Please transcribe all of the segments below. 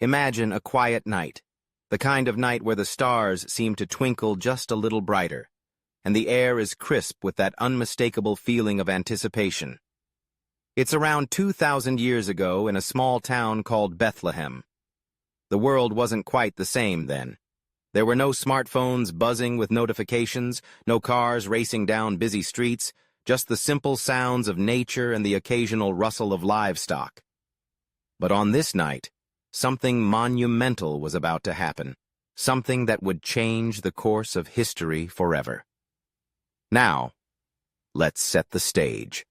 Imagine a quiet night, the kind of night where the stars seem to twinkle just a little brighter, and the air is crisp with that unmistakable feeling of anticipation. It's around 2,000 years ago in a small town called Bethlehem. The world wasn't quite the same then. There were no smartphones buzzing with notifications, no cars racing down busy streets, just the simple sounds of nature and the occasional rustle of livestock. But on this night, something monumental was about to happen, something that would change the course of history forever. Now, let's set the stage.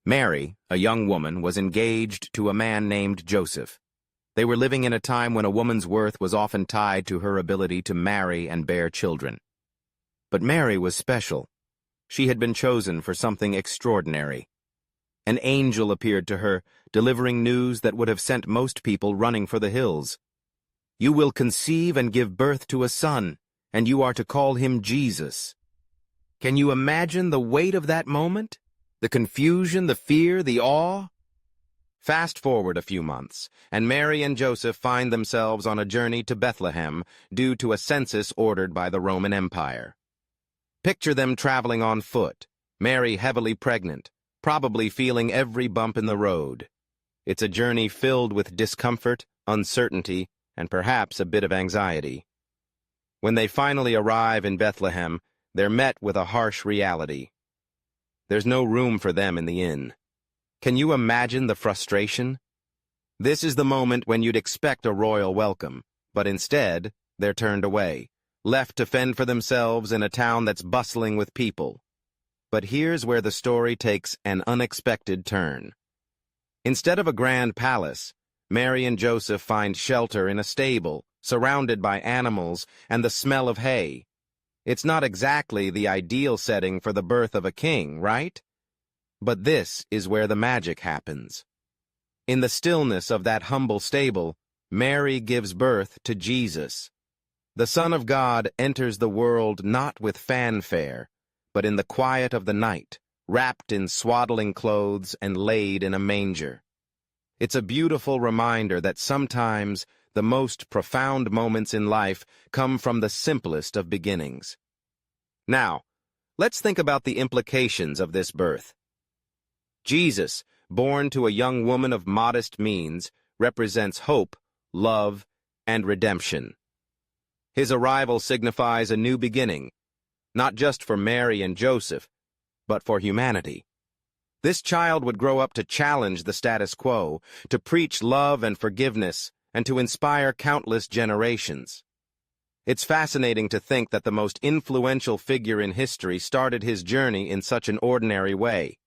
Mary, a young woman, was engaged to a man named Joseph. They were living in a time when a woman's worth was often tied to her ability to marry and bear children. But Mary was special. She had been chosen for something extraordinary. An angel appeared to her, delivering news that would have sent most people running for the hills. "You will conceive and give birth to a son, and you are to call him Jesus." Can you imagine the weight of that moment? The confusion, the fear, the awe? Fast forward a few months, and Mary and Joseph find themselves on a journey to Bethlehem due to a census ordered by the Roman Empire. Picture them traveling on foot, Mary heavily pregnant, probably feeling every bump in the road. It's a journey filled with discomfort, uncertainty, and perhaps a bit of anxiety. When they finally arrive in Bethlehem, they're met with a harsh reality. There's no room for them in the inn. Can you imagine the frustration? This is the moment when you'd expect a royal welcome, but instead, they're turned away, left to fend for themselves in a town that's bustling with people. But here's where the story takes an unexpected turn. Instead of a grand palace, Mary and Joseph find shelter in a stable, surrounded by animals and the smell of hay. It's not exactly the ideal setting for the birth of a king, right? But this is where the magic happens. In the stillness of that humble stable, Mary gives birth to Jesus. The Son of God enters the world not with fanfare, but in the quiet of the night, wrapped in swaddling clothes and laid in a manger. It's a beautiful reminder that sometimes the most profound moments in life come from the simplest of beginnings. Now, let's think about the implications of this birth. Jesus, born to a young woman of modest means, represents hope, love, and redemption. His arrival signifies a new beginning, not just for Mary and Joseph, but for humanity. This child would grow up to challenge the status quo, to preach love and forgiveness, and to inspire countless generations. It's fascinating to think that the most influential figure in history started his journey in such an ordinary way.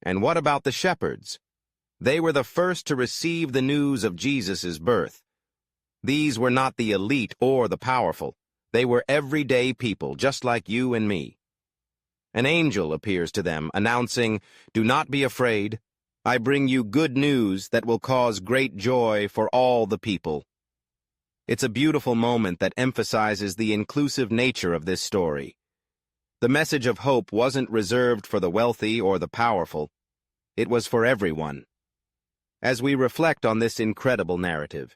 And what about the shepherds? They were the first to receive the news of Jesus' birth. These were not the elite or the powerful. They were everyday people, just like you and me. An angel appears to them, announcing, "Do not be afraid. I bring you good news that will cause great joy for all the people." It's a beautiful moment that emphasizes the inclusive nature of this story. The message of hope wasn't reserved for the wealthy or the powerful. It was for everyone. As we reflect on this incredible narrative,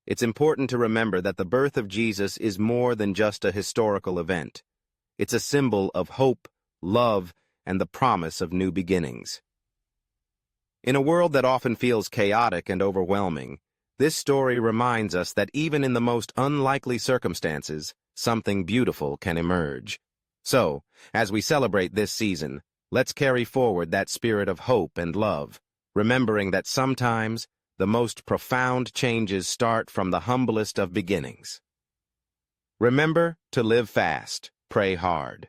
it's important to remember that the birth of Jesus is more than just a historical event. It's a symbol of hope, love, and the promise of new beginnings. In a world that often feels chaotic and overwhelming, this story reminds us that even in the most unlikely circumstances, something beautiful can emerge. So, as we celebrate this season, let's carry forward that spirit of hope and love, remembering that sometimes the most profound changes start from the humblest of beginnings. Remember to live fast, pray hard,